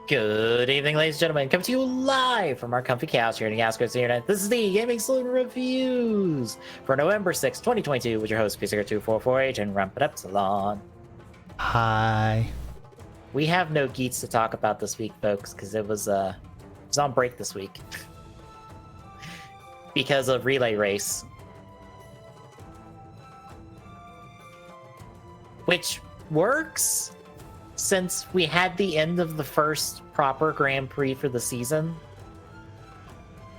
Good evening, ladies and gentlemen. Coming to you live from our comfy couch here in the Outskirts of the Internet. This is the Gaming Saloon Reviews for November 6, 2022, with your host, P244H and Ramp It Up Salon. Hi. We have no Geats to talk about this week, folks, because it was on break this week. Because of Relay Race. Which works, since we had the end of the first proper Grand Prix for the season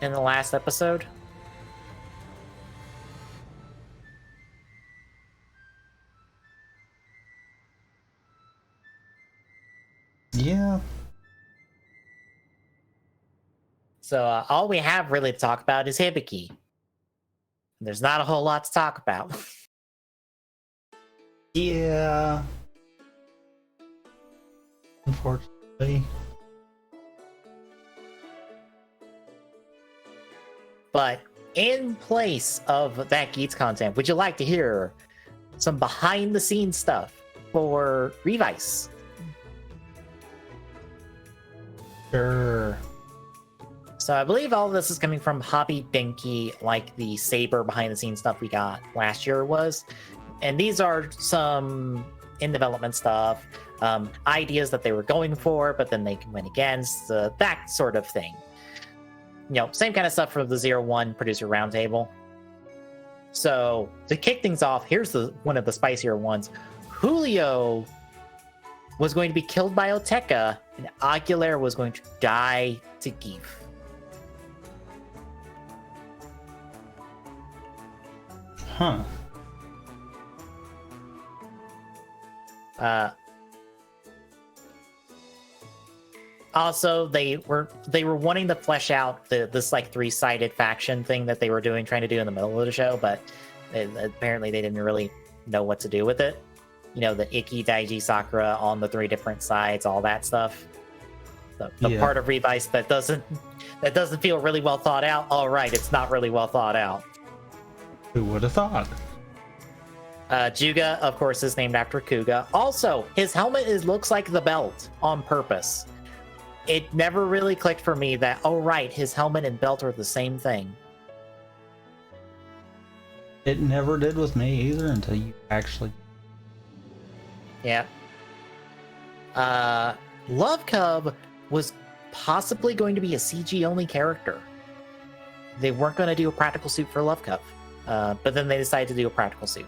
in the last episode. Yeah. So all we have really to talk about is Hibiki. There's not a whole lot to talk about. Yeah. Unfortunately. But in place of that Geats content, would you like to hear some behind the scenes stuff for Revice? Sure. So I believe all of this is coming from Hibiki, like the Saber behind the scenes stuff we got last year was. And these are some in development stuff, ideas that they were going for, but then they went against, that sort of thing. You know, same kind of stuff for the 01 producer roundtable. So to kick things off, here's one of the spicier ones. Julio was going to be killed by Oteka, and Aguilera was going to die to Geef. Huh. Also, they were wanting to flesh out this like three-sided faction thing that they were trying to do in the middle of the show, but apparently they didn't really know what to do with it. You know, the Ikki, Daiji, Sakura on the three different sides, all that stuff. The part of Revice that doesn't feel really well thought out. All right, it's not really well thought out. Who would have thought? Juga, of course, is named after Kuga. Also, his helmet looks like the belt on purpose. It never really clicked for me that, oh right, his helmet and belt are the same thing. It never did with me either until you actually... Yeah. Love Cub was possibly going to be a CG-only character. They weren't going to do a practical suit for Love Cub, but then they decided to do a practical suit.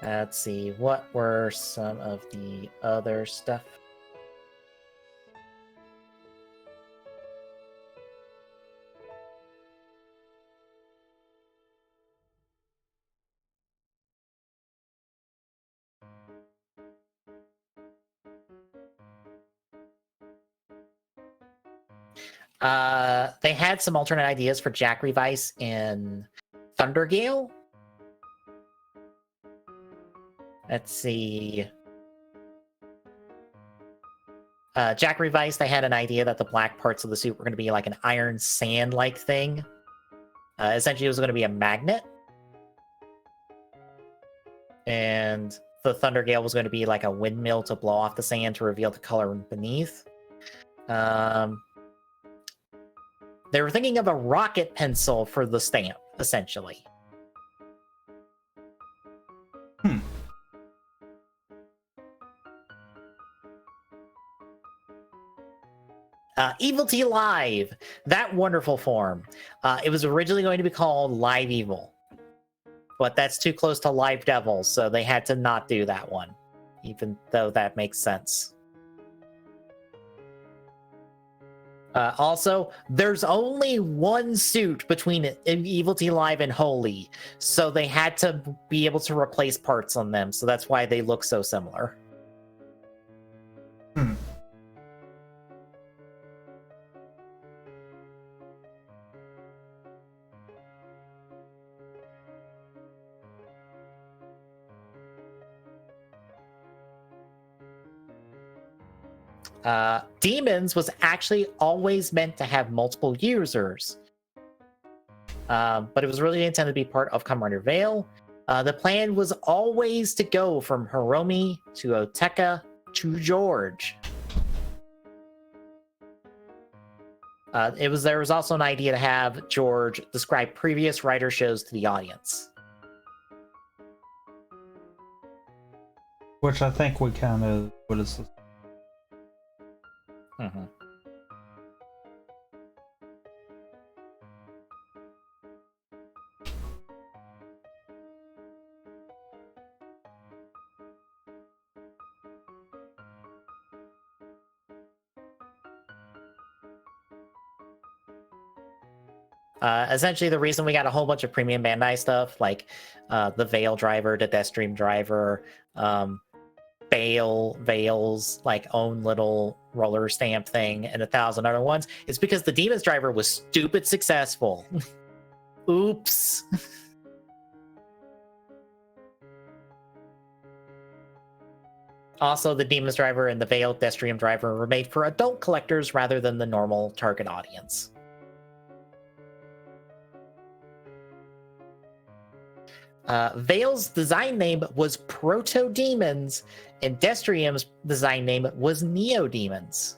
Let's see, what were some of the other stuff? They had some alternate ideas for Jack Revice in Thundergale. Let's see. Jack Revice, they had an idea that the black parts of the suit were going to be like an iron sand-like thing. Essentially, it was going to be a magnet. And the Thundergale was going to be like a windmill to blow off the sand to reveal the color beneath. They were thinking of a rocket pencil for the stamp, essentially. Evil T Live, that wonderful form. It was originally going to be called Live Evil, but that's too close to Live Devil, so they had to not do that one, even though that makes sense. Also, there's only one suit between Evil T Live and Holy, so they had to be able to replace parts on them, so that's why they look so similar. Demons was actually always meant to have multiple users. but it was really intended to be part of Kamen Rider Veil. The plan was always to go from Hiromi to Oteka to George. There was also an idea to have George describe previous Rider shows to the audience. Which I think we kind of... What is this? Mm-hmm. Essentially, the reason we got a whole bunch of premium Bandai stuff, like the Veil driver, the Deathstream driver, Veil's like own little roller stamp thing, and 1,000 other ones, is because the Demons driver was stupid successful. Oops. Also, the Demons driver and the Veil Deathstream driver were made for adult collectors rather than the normal target audience. Veil's design name was Proto Demons, and Destrium's design name was Neo Demons.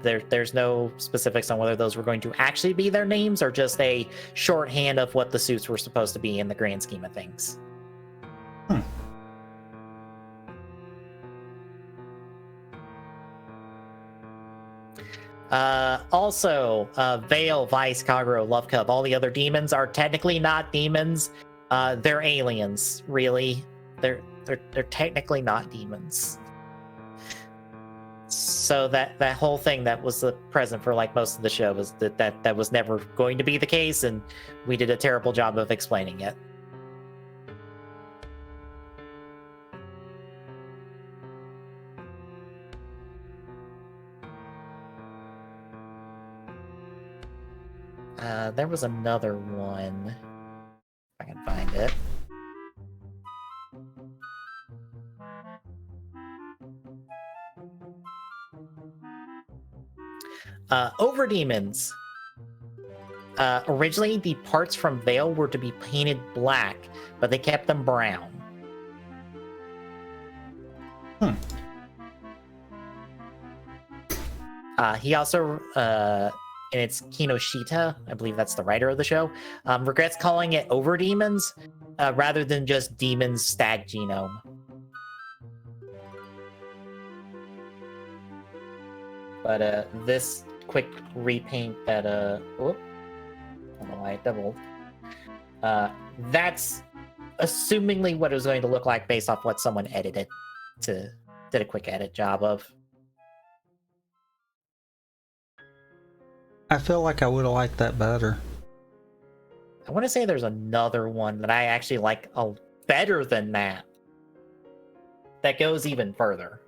There's no specifics on whether those were going to actually be their names or just a shorthand of what the suits were supposed to be in the grand scheme of things. Also, Veil, Vice, Kagero, Love Cub, all the other demons are technically not demons. They're aliens, really. They're technically not demons. So that whole thing that was the present for like most of the show was that was never going to be the case, and we did a terrible job of explaining it. There was another one. If I can find it. Over Demons. Originally, the parts from Veil were to be painted black, but they kept them brown. He also, and it's Kinoshita, I believe that's the writer of the show, regrets calling it Over Demons rather than just Demons Stag Genome. But this quick repaint that I don't know why I doubled. That's assumingly what it was going to look like based off what someone did a quick edit job of. I feel like I would have liked that better. I want to say there's another one that I actually like better than that. That goes even further.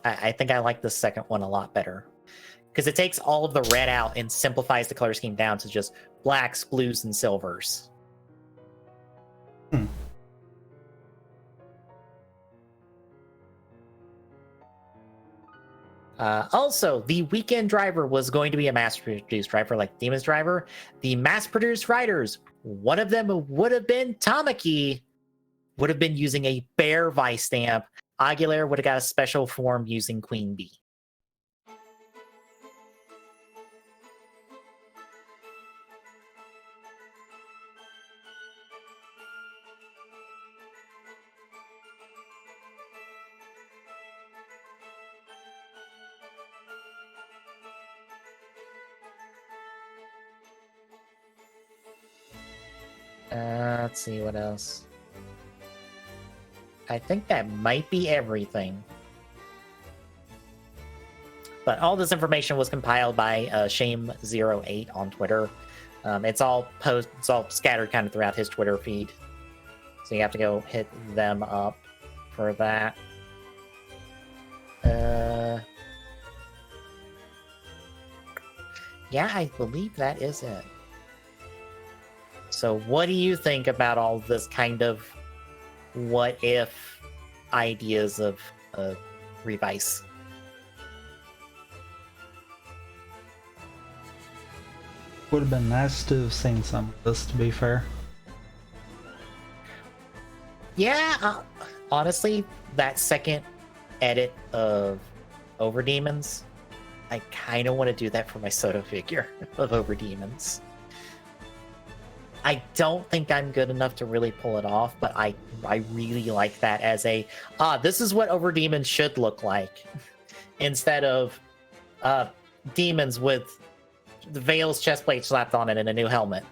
I think I like the second one a lot better. Because it takes all of the red out and simplifies the color scheme down to just blacks, blues, and silvers. Also, the Weekend driver was going to be a mass-produced driver like Demon's driver. The mass-produced riders, one of them would have been Tamaki, would have been using a Bear Vice stamp. Aguilera would have got a special form using Queen Bee. Let's see what else. I think that might be everything. But all this information was compiled by Shame08 on Twitter. It's all scattered kind of throughout his Twitter feed. So you have to go hit them up for that. Yeah, I believe that is it. So what do you think about all this kind of what if ideas of Revice? Would have been nice to have seen some of this, to be fair. Yeah, honestly, that second edit of Overdemons, I kind of want to do that for my Soto figure of Overdemons. I don't think I'm good enough to really pull it off, but I really like that as a this is what Overdemons should look like instead of demons with the Veil's chest plate slapped on it and a new helmet.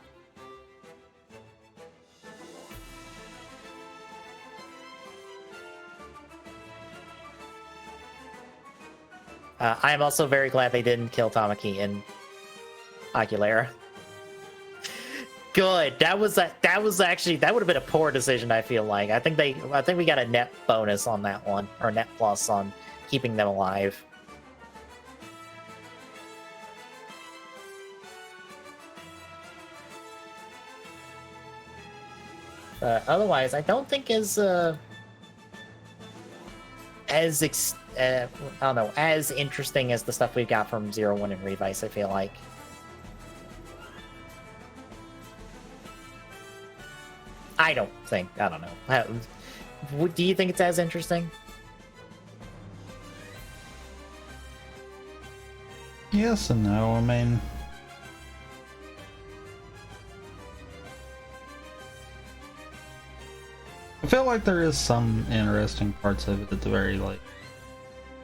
I am also very glad they didn't kill Tamaki in Aguilera. Good. That was actually, that would have been a poor decision, I feel like. I think we got a net bonus on that one, or net plus on keeping them alive. Otherwise, I don't think as I don't know, as interesting as the stuff we got from 01 and Revice, I feel like. I don't think. I don't know. Do you think it's as interesting? Yes and no. I mean, I feel like there is some interesting parts of it at the very like.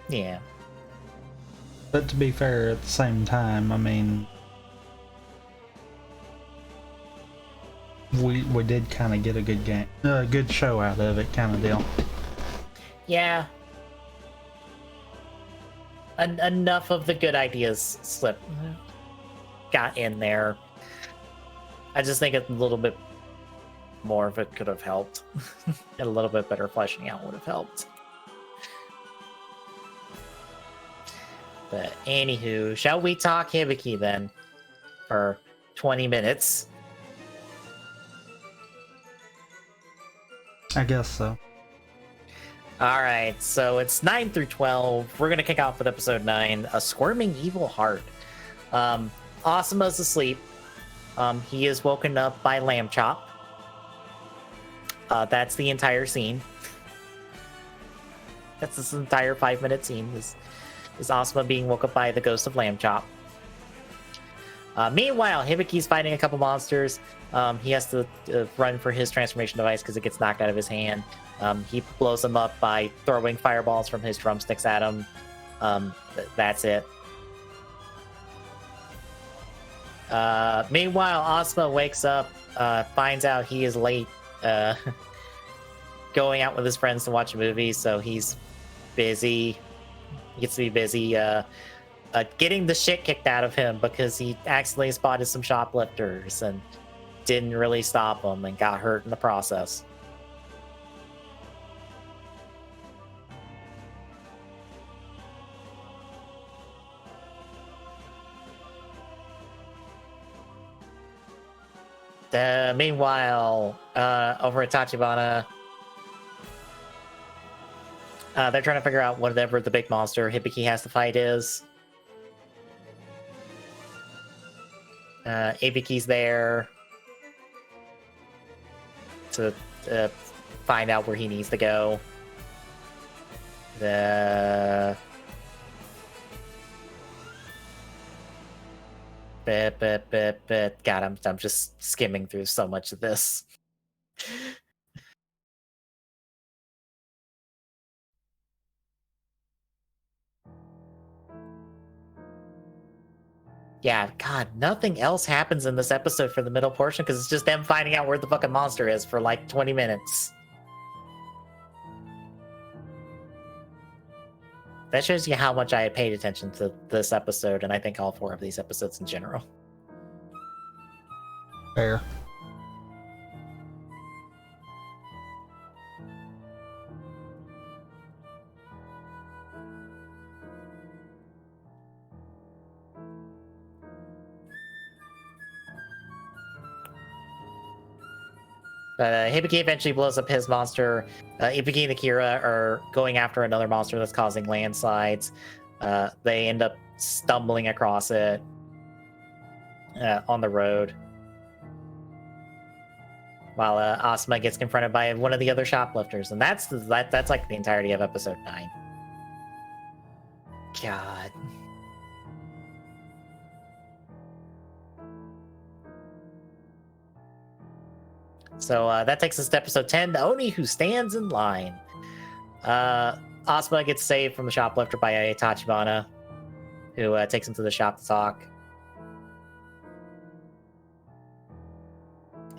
Yeah. But to be fair, at the same time, I mean, we did kind of get a good game, a good show out of it, kind of deal. Yeah. Enough of the good ideas got in there. I just think a little bit more of it could have helped. And a little bit better fleshing out would have helped. But anywho, shall we talk Hibiki then? For 20 minutes. I guess so. Alright, so it's 9 through 12. We're gonna kick off with episode 9, A Squirming Evil Heart. Asuma's asleep. He is woken up by Lamb Chop. That's the entire scene. That's this entire 5-minute scene. Is Asuma being woke up by the ghost of Lamb Chop. Meanwhile, Hibiki's fighting a couple monsters. He has to run for his transformation device because it gets knocked out of his hand. He blows them up by throwing fireballs from his drumsticks at him. That's it. Meanwhile, Asuma wakes up, finds out he is late going out with his friends to watch a movie, so he's busy. He gets to be busy getting the shit kicked out of him because he accidentally spotted some shoplifters and didn't really stop them and got hurt in the process. Meanwhile, over at Tachibana, they're trying to figure out whatever the big monster Hibiki has to fight is. Hibiki's there to find out where he needs to go. God, I'm just skimming through so much of this. Yeah, God, nothing else happens in this episode for the middle portion because it's just them finding out where the fucking monster is for like 20 minutes. That shows you how much I paid attention to this episode, and I think all 4 of these episodes in general. Fair. Hibiki eventually blows up his monster. Hibiki and Akira are going after another monster that's causing landslides. They end up stumbling across it on the road. While Asuma gets confronted by one of the other shoplifters. And that's like the entirety of episode 9. God. So that takes us to episode 10, the Oni Who Stands in Line. Asuma gets saved from the shoplifter by a Tachibana, who takes him to the shop to talk.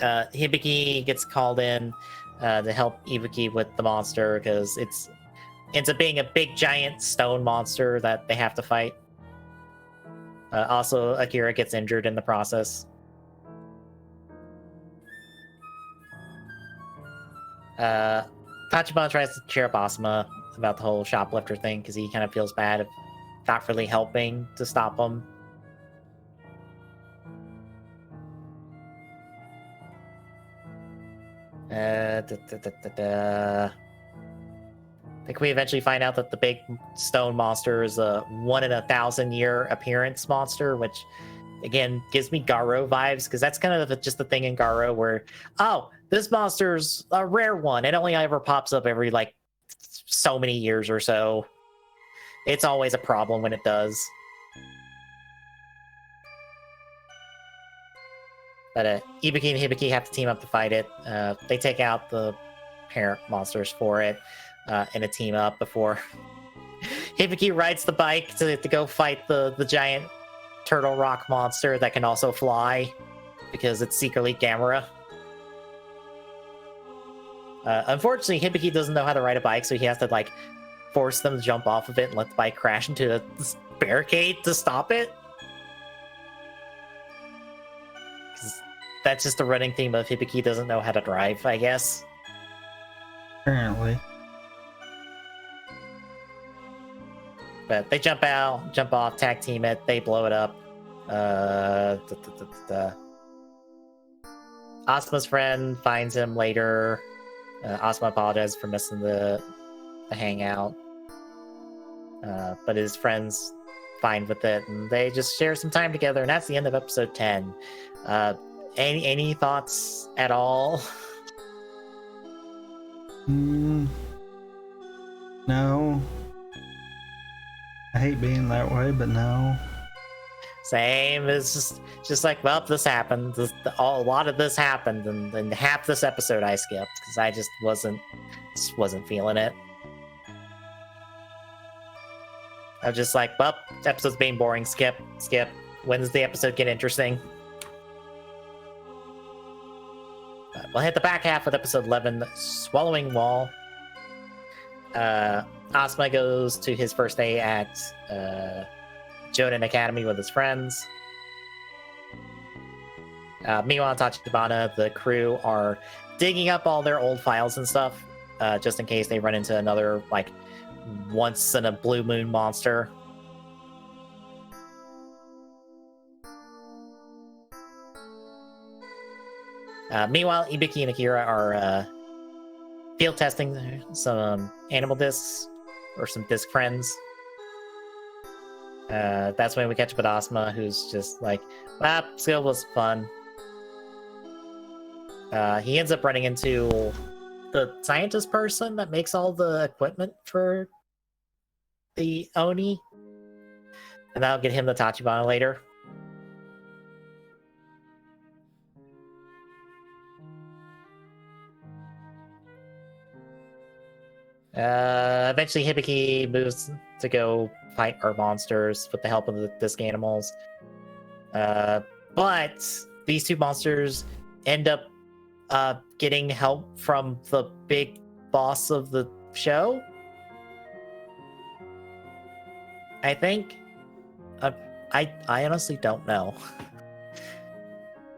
Hibiki gets called in to help Hibiki with the monster, because it ends up being a big giant stone monster that they have to fight. Also, Akira gets injured in the process. Tachibana tries to cheer up Asuma about the whole shoplifter thing, because he kind of feels bad of not really helping to stop him. I think we eventually find out that the big stone monster is a 1 in 1,000-year appearance monster, which again gives me Garo vibes, because that's kind of just the thing in Garo where, oh, this monster's a rare one. It only ever pops up every like so many years or so. It's always a problem when it does. But Hibiki and Hibiki have to team up to fight it. They take out the parent monsters for it in a team up before Hibiki rides the bike to go fight the giant turtle rock monster that can also fly, because it's secretly Gamera. Unfortunately, Hibiki doesn't know how to ride a bike, so he has to like force them to jump off of it and let the bike crash into a barricade to stop it. That's just the running theme of Hibiki doesn't know how to drive, I guess. Apparently. But they jump off, tag team it, they blow it up. Asuma's friend finds him later. Asuma apologizes for missing the hangout. But his friend's fine with it, and they just share some time together, and that's the end of episode 10. Any thoughts at all? No. I hate being that way, but no. Same. It's just like, well, this happened. A lot of this happened, and half this episode I skipped because I just wasn't feeling it. I was just like, well, this episode's being boring. Skip. When does the episode get interesting? We'll hit the back half with episode 11, Swallowing Wall. Asuma goes to his first day at Jonin Academy with his friends. Meanwhile, Tachibana, the crew are digging up all their old files and stuff, just in case they run into another, like, once in a blue moon monster. Meanwhile, Hibiki and Akira are field testing some animal discs, or some disc friends. That's when we catch up with Asuma, who's just like, skill was fun. He ends up running into the scientist person that makes all the equipment for the Oni. And that'll get him the Tachibana later. Eventually Hibiki moves to go fight our monsters with the help of the disc animals. But these two monsters end up getting help from the big boss of the show, I think. I honestly don't know.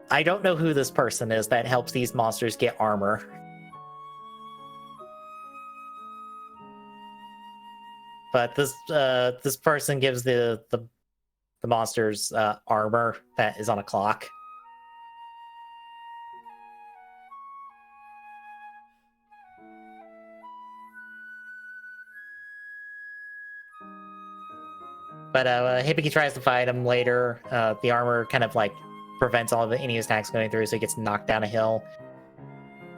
I don't know who this person is that helps these monsters get armor. But this person gives the monsters armor that is on a clock. But Hibiki tries to fight him later. The armor kind of like prevents all of any attacks going through, so he gets knocked down a hill.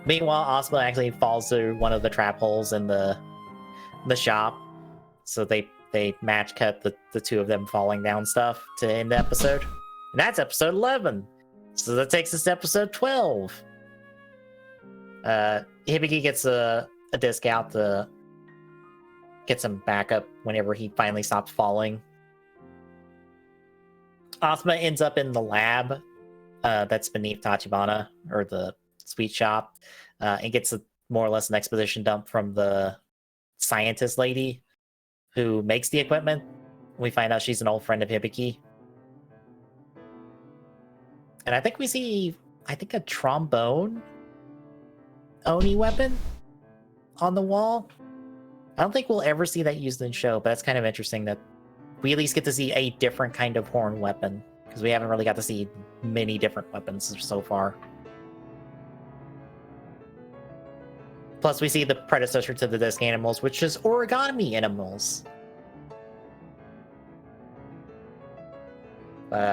Meanwhile, Asuma actually falls through one of the trap holes in the shop. So they match cut the two of them falling down stuff to end the episode. And that's episode 11. So that takes us to episode 12. Hibiki gets a discount to get some backup whenever he finally stops falling. Asuma ends up in the lab that's beneath Tachibana, or the sweet shop, and gets more or less an exposition dump from the scientist lady who makes the equipment. We find out she's an old friend of Hibiki. And I think we see, a trombone Oni weapon on the wall. I don't think we'll ever see that used in the show, but that's kind of interesting that we at least get to see a different kind of horn weapon, because we haven't really got to see many different weapons so far. Plus, we see the predecessor to the disc animals, which is origami animals.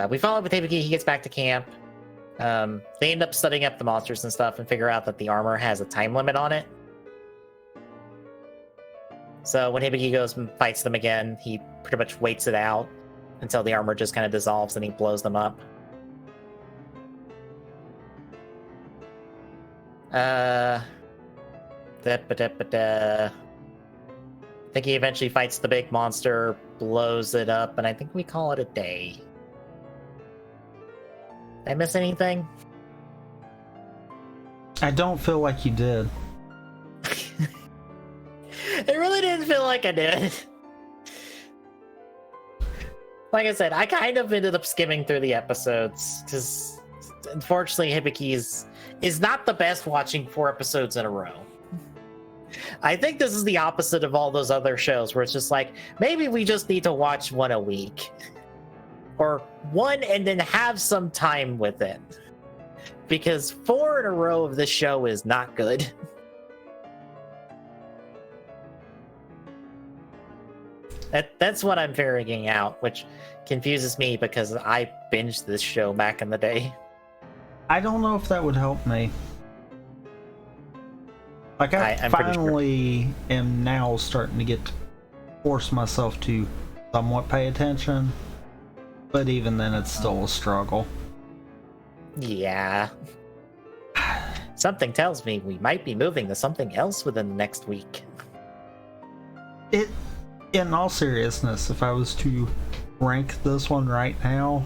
We follow up with Hibiki. He gets back to camp. They end up studying up the monsters and stuff and figure out that the armor has a time limit on it. So when Hibiki goes and fights them again, he pretty much waits it out until the armor just kind of dissolves and he blows them up. I think he eventually fights the big monster, blows it up, and I think we call it a day. Did I miss anything? I don't feel like you did. It really didn't feel like I did. Like I said, I kind of ended up skimming through the episodes because, unfortunately, Hibiki is not the best watching 4 episodes in a row. I think this is the opposite of all those other shows where it's just like, maybe we just need to watch one a week. Or one and then have some time with it. Because 4 in a row of this show is not good. That's what I'm figuring out, which confuses me because I binged this show back in the day. I don't know if that would help me. Like, I finally am now starting to get to force myself to somewhat pay attention, but even then it's still a struggle. Yeah. Something tells me we might be moving to something else within the next week. In all seriousness, if I was to rank this one right now,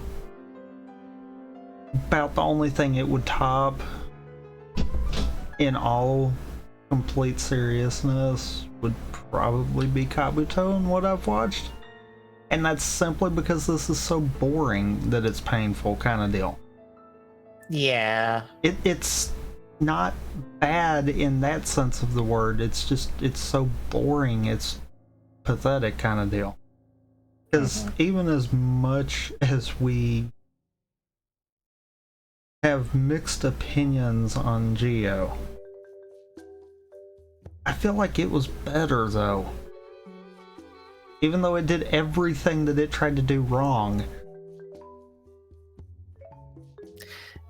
about the only thing it would top, in all complete seriousness, would probably be Kabuto and what I've watched. And that's simply because this is so boring that it's painful kind of deal. Yeah. It's not bad in that sense of the word. It's just, it's so boring. It's pathetic kind of deal. Because even as much as we have mixed opinions on Geo, I feel like it was better though. Even though it did everything that it tried to do wrong.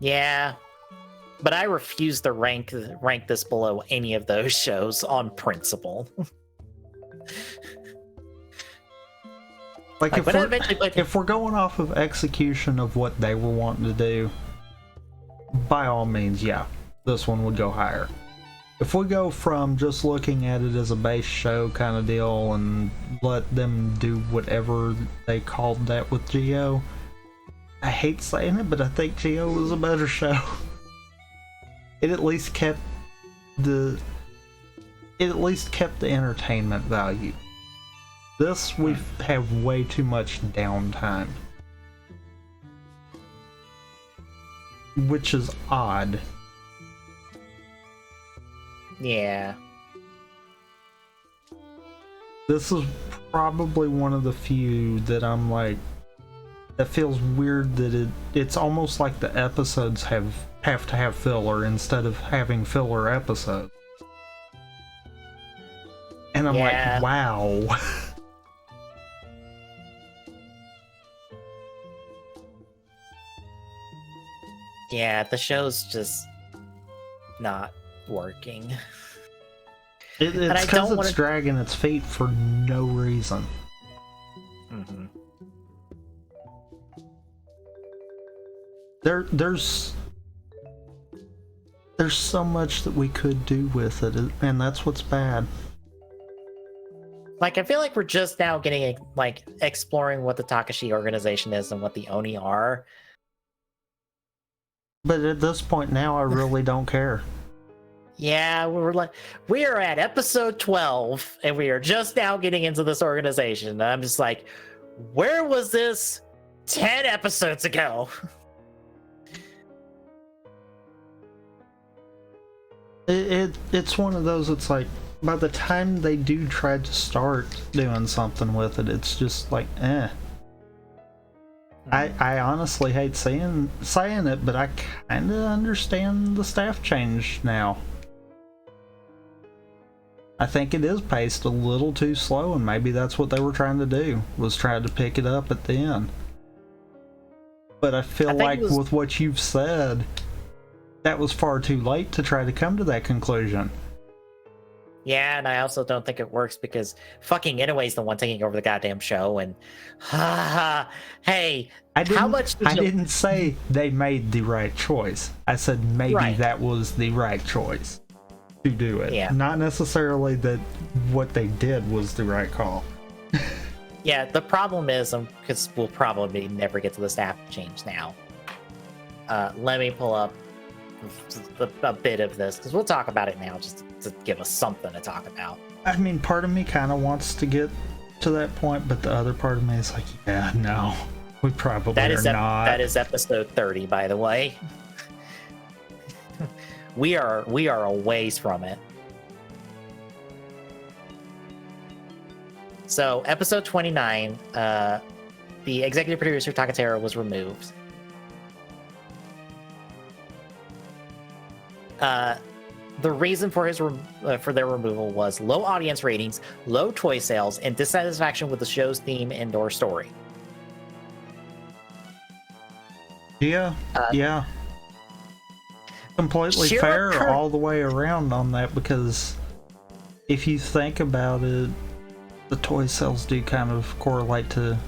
Yeah. But I refuse to rank this below any of those shows on principle. Like if we're going off of execution of what they were wanting to do, by all means, yeah, this one would go higher. If we go from just looking at it as a base show kind of deal and let them do whatever they called that with Geo, I hate saying it, but I think Geo was a better show. It at least kept the entertainment value. This, we have way too much downtime. Which is odd. Yeah. This is probably one of the few that I'm like, that feels weird that it's almost like the episodes have to have filler instead of having filler episodes. And I'm like, wow. Yeah, the show's just not working. It's because it's dragging its feet for no reason. Mm-hmm. There's so much that we could do with it, and that's what's bad. Like, I feel like we're just now getting, like, exploring what the Takashi organization is and what the Oni are. But at this point now, I really don't care. Yeah, we are at episode 12, and we are just now getting into this organization. And I'm just like, where was this 10 episodes ago? It's one of those, it's like, by the time they do try to start doing something with it, it's just like, eh. I honestly hate saying it, but I kind of understand the staff change now. I think it is paced a little too slow, and maybe that's what they were trying to do, was try to pick it up at the end. But I feel like with what you've said, that was far too late to try to come to that conclusion. Yeah, and I also don't think it works because fucking Inoue's the one taking over the goddamn show, and hey, how much I didn't say they made the right choice. I said maybe that was the right choice to do it. Yeah. Not necessarily that what they did was the right call. Yeah, the problem is, because we'll probably never get to the staff change now. Let me pull up a bit of this, because we'll talk about it now just to give us something to talk about. I mean, part of me kind of wants to get to that point, but the other part of me is like, yeah, no, we probably are not. That is episode 30, by the way. we are a ways from it. So, episode 29, the executive producer Takatero was removed. The reason for their removal was low audience ratings, low toy sales, and dissatisfaction with the show's theme and/or story. Yeah, yeah. Completely fair all the way around on that, because if you think about it, the toy sales do kind of correlate to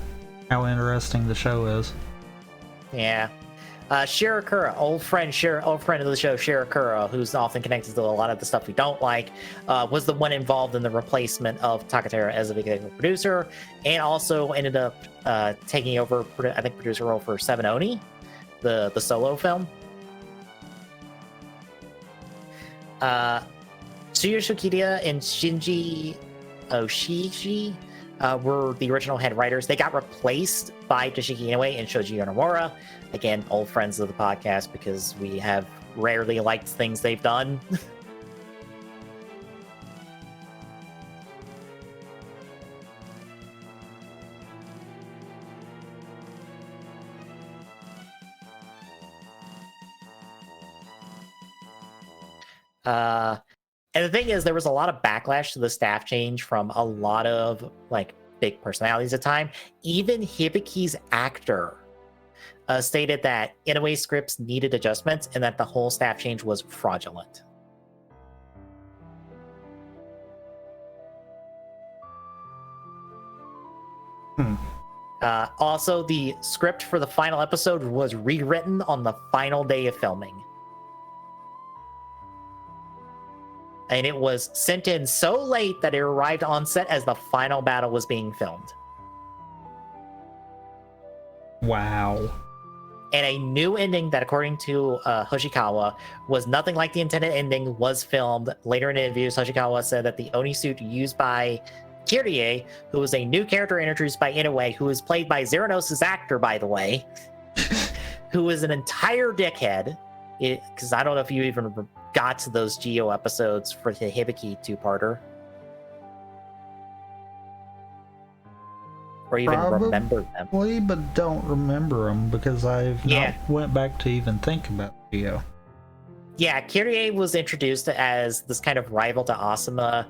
how interesting the show is. Yeah. Shirakura, old friend of the show, Shirakura, who's often connected to a lot of the stuff we don't like, was the one involved in the replacement of Takatero as the executive producer, and also ended up taking over, I think, producer role for Seven Oni, the solo film. Tsuyoshi Kiriya and Shinji Oshiji were the original head writers. They got replaced by Toshiki Inoue and Shoji Yonemura. Again, old friends of the podcast, because we have rarely liked things they've done. And the thing is, there was a lot of backlash to the staff change from a lot of like big personalities at the time. Even Hibiki's actor stated that Inoue's scripts needed adjustments and that the whole staff change was fraudulent. Also, the script for the final episode was rewritten on the final day of filming. And it was sent in so late that it arrived on set as the final battle was being filmed. Wow. And a new ending that, according to Hoshikawa, was nothing like the intended ending was filmed. Later in interviews, Hoshikawa said that the Oni suit used by Kyrie, who was a new character introduced by Inoue, who was played by Zeranos' actor, by the way, who was an entire dickhead. Because I don't know if you even got to those Geo episodes for the Hibiki two-parter. Or even remember them. Probably, but don't remember them because I've not went back to even think about Geo. Yeah, Kyrie was introduced as this kind of rival to Asuma,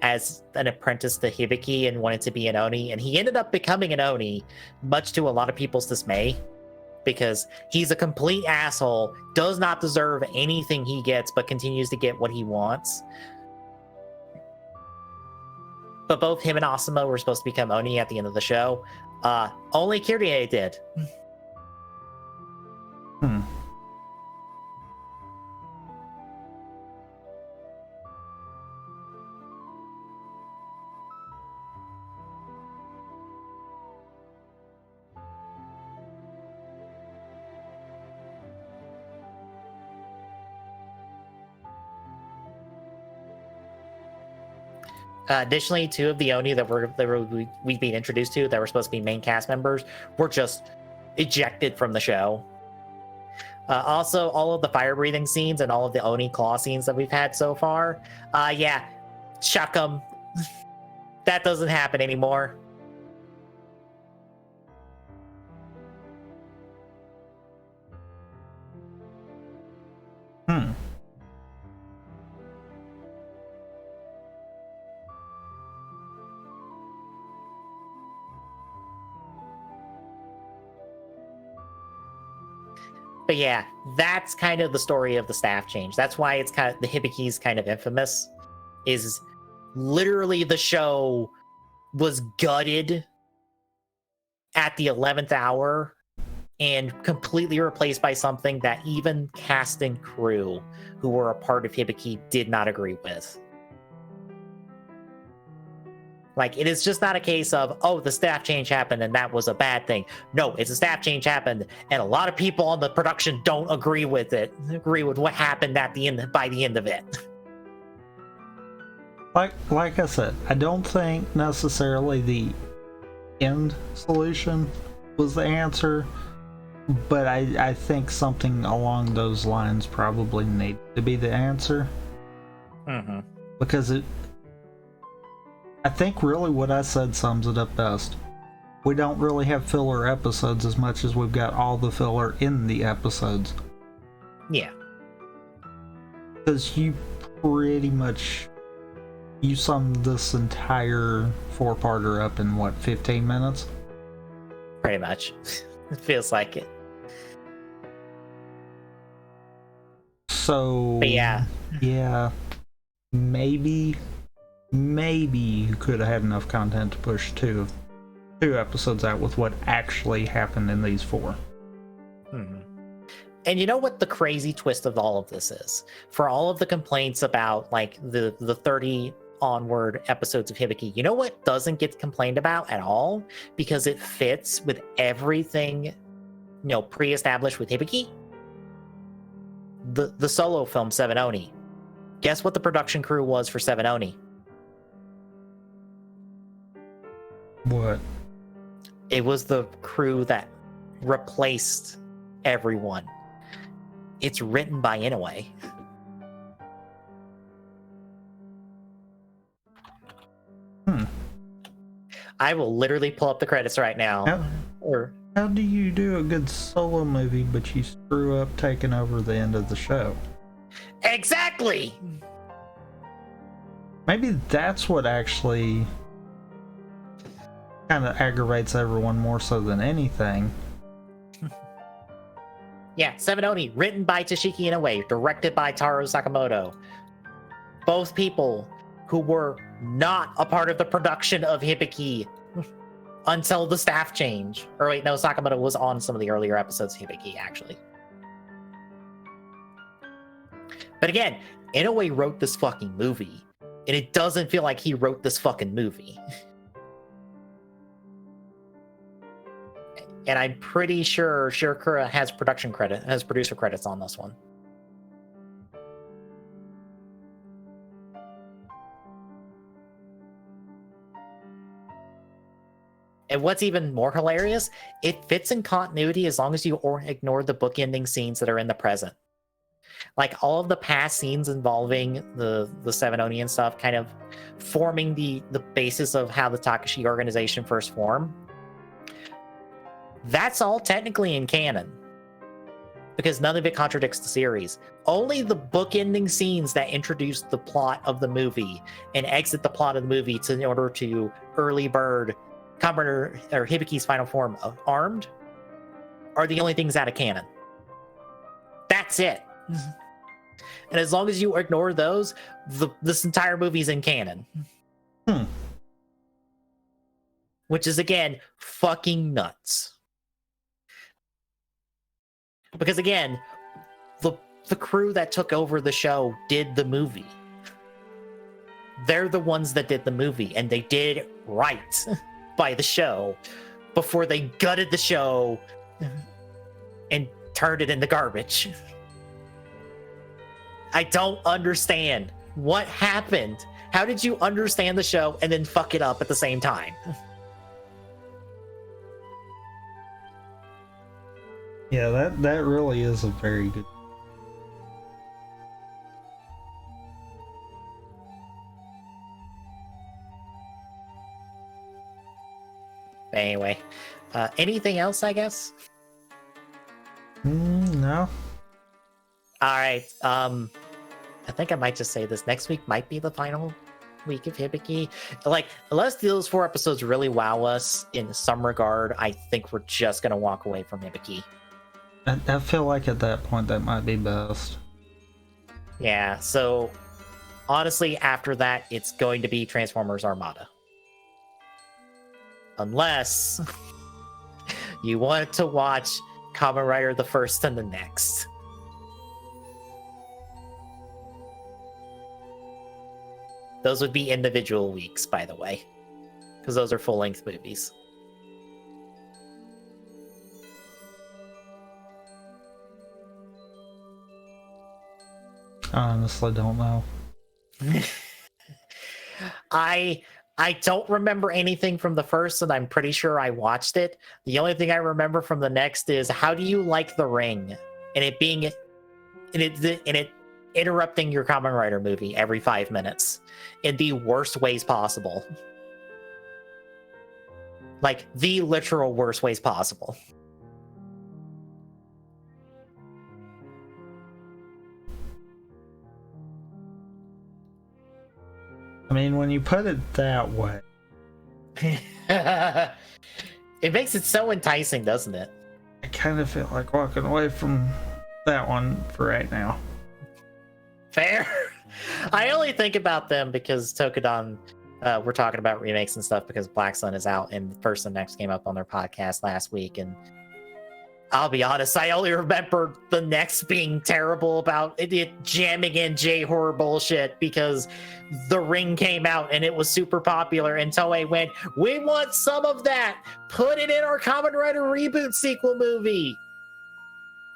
as an apprentice to Hibiki, and wanted to be an Oni, and he ended up becoming an Oni, much to a lot of people's dismay. because he's a complete asshole, does not deserve anything he gets, but continues to get what he wants. But both him and Asuma were supposed to become Oni at the end of the show. Only Kyrie did. Additionally, two of the Oni that we've been introduced to that were supposed to be main cast members were just ejected from the show. Also, all of the fire breathing scenes and all of the Oni claw scenes that we've had so far, yeah, chuck them. That doesn't happen anymore. But yeah, that's kind of the story of the staff change. That's why it's kind of the Hibiki's kind of infamous. Is literally the show was gutted at the 11th hour and completely replaced by something that even cast and crew who were a part of Hibiki did not agree with. Like, it is just not a case of, oh, the staff change happened and that was a bad thing. No, it's a staff change happened and a lot of people on the production don't agree with it, agree with what happened at the end, by the end of it. Like I said, I don't think necessarily the end solution was the answer, but I think something along those lines probably need to be the answer. Mm-hmm. Because I think really what I said sums it up best. We don't really have filler episodes as much as we've got all the filler in the episodes. Yeah. Because you pretty much, you summed this entire 4-parter up in what, 15 minutes? Pretty much. It feels like it. So, but yeah. Yeah, maybe you could have had enough content to push two episodes out with what actually happened in these 4. Mm-hmm. And you know what the crazy twist of all of this is? For all of the complaints about like the 30 onward episodes of Hibiki, you know what doesn't get complained about at all? Because it fits with everything, pre-established with Hibiki? The solo film Seven Oni. Guess what the production crew was for Seven Oni? What? It was the crew that replaced everyone. It's written by Inoue. I will literally pull up the credits right now. How do you do a good solo movie but you screw up taking over the end of the show? Exactly! Maybe that's what actually kind of aggravates everyone more so than anything. Yeah, Seven Oni, written by Toshiki Inoue, directed by Taro Sakamoto. Both people who were not a part of the production of Hibiki until the staff change. Or wait, no, Sakamoto was on some of the earlier episodes of Hibiki, actually. But again, Inoue wrote this fucking movie, and it doesn't feel like he wrote this fucking movie. And I'm pretty sure Shirakura has producer credits on this one. And what's even more hilarious, it fits in continuity as long as you ignore the bookending scenes that are in the present. Like all of the past scenes involving the Seven Oni and stuff kind of forming the basis of how the Takashi organization first formed. That's all technically in canon, because none of it contradicts the series. Only the bookending scenes that introduce the plot of the movie and exit the plot of the movie in order to early bird Kamen or Hibiki's final form of Armed. are the only things out of canon. That's it. And as long as you ignore those, this entire movie's in canon. Which is, again, fucking nuts. Because, again, the crew that took over the show did the movie. They're the ones that did the movie, and they did right by the show before they gutted the show and turned it into garbage. I don't understand what happened. How did you understand the show and then fuck it up at the same time? Yeah, that really is a very good. Anyway, anything else, I guess? No. All right. I think I might just say this. Next week might be the final week of Hibiki. Like, unless those 4 episodes really wow us in some regard, I think we're just going to walk away from Hibiki. I feel like at that point that might be best. Yeah, so honestly, after that, it's going to be Transformers Armada. Unless you want to watch Kamen Rider the first and the next. Those would be individual weeks, by the way, because those are full-length movies. I honestly don't know. I don't remember anything from the first, and I'm pretty sure I watched it. The only thing I remember from the next is, how do you like The Ring? And it being, and it interrupting your Kamen Rider movie every 5 minutes in the worst ways possible. Like, the literal worst ways possible. I mean, when you put it that way. It makes it so enticing, doesn't it? I kind of feel like walking away from that one for right now. Fair. I only think about them because Tokudon, we're talking about remakes and stuff because Black Sun is out, and First and Next came up on their podcast last week, and I'll be honest, I only remember the Next being terrible about it jamming in J-horror bullshit because The Ring came out and it was super popular, and Toei went, we want some of that! Put it in our Kamen Rider reboot sequel movie!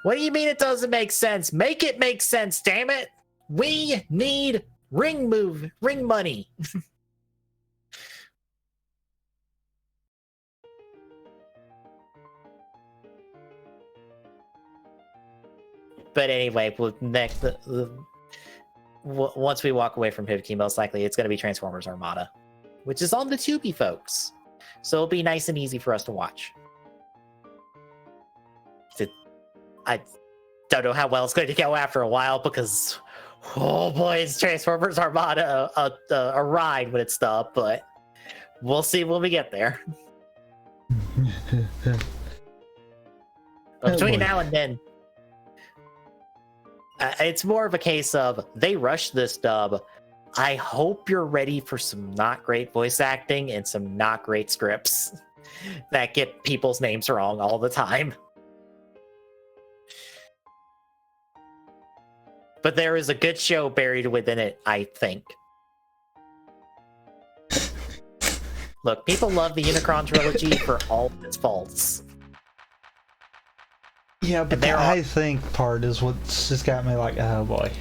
What do you mean it doesn't make sense? Make it make sense, damn it! We need ring money. But anyway, once we walk away from Hibiki, most likely it's going to be Transformers Armada, which is on the Tubi, folks. So it'll be nice and easy for us to watch. I don't know how well it's going to go after a while because, oh boy, it's Transformers Armada a ride when it's stopped, but we'll see when we get there. But between now and then, it's more of a case of they rushed this dub. I hope you're ready for some not great voice acting and some not great scripts that get people's names wrong all the time. But there is a good show buried within it, I think. Look, people love the Unicron trilogy for all its faults. Yeah, but the I think part is what's just got me like, oh boy.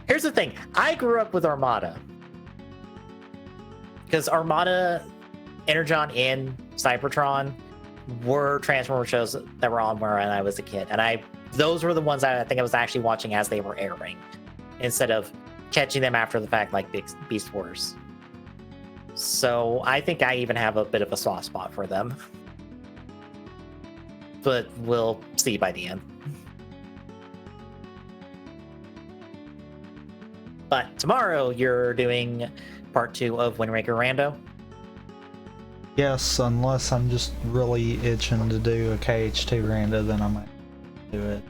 Here's the thing. I grew up with Armada. Because Armada, Energon, and Cybertron were Transformer shows that were on when I was a kid. And those were the ones I think I was actually watching as they were airing, instead of catching them after the fact like Beast Wars. So I think I even have a bit of a soft spot for them. But we'll see by the end. But tomorrow you're doing part 2 of Wind Waker Rando. Yes, unless I'm just really itching to do a KH2 rando, then I might do it.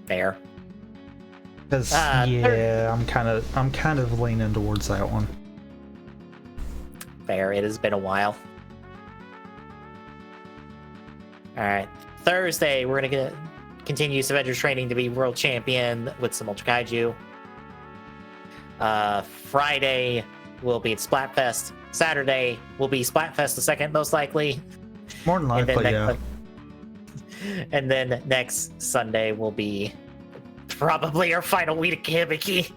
Fair. Cause yeah, I'm kind of leaning towards that one. Fair. It has been a while. All right. Thursday, we're gonna continue Avengers training to be world champion with some Ultra Kaiju. Friday will be at Splatfest. Saturday will be Splatfest the second, most likely. More than likely, yeah. And then next Sunday will be probably our final week of Hibiki.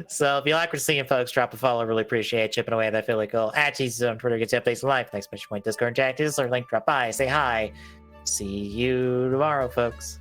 So if you like what you're seeing, folks, drop a follow. Really appreciate chipping away. That feel like cool. At Jesus on Twitter gets updates in life. Next Mission Point Discord and chat is or link. Drop by, say hi. See you tomorrow, folks.